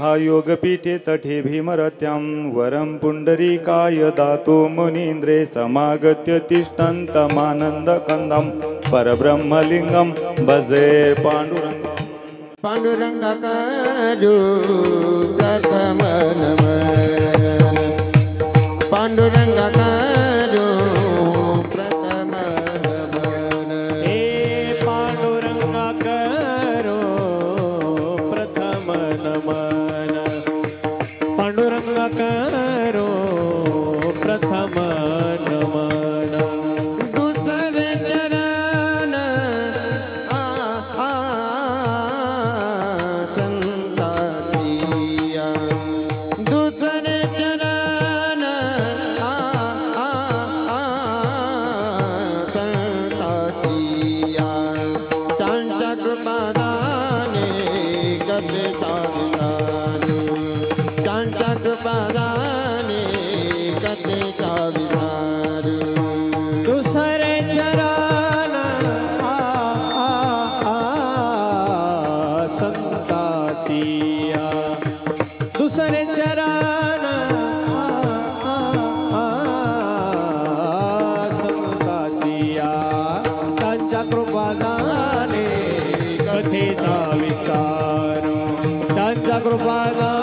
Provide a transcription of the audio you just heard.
महायोगपीठे तटे भीमरत्यां वरं पुण्डरीकाय दातु मुनीन्द्रे समागत्य तिष्ठन्तमानन्दकन्दं परब्रह्मलिङ्गं भजे पाण्डुरङ्गं पाण्डुरङ्गकारो प्रथम नमन पाण्डुरङ्गकारो प्रथम नमन हे पाण्डुरङ्गकारो प्रथम नमन पाण्डुरङ्गकारो प्रथम नमन दुसरे चरण संतातिया दुसरे चरण संतातिया त्यांच्या कृपादाने गते चाविसारू त्यांच्या कृपादाने गते चाविसारू दुसरे चरण संतातिया दुसरे चरण संतातिया त्यांच्या कृपादाने कथेचा विस्तार त्यांच्या कृपादाने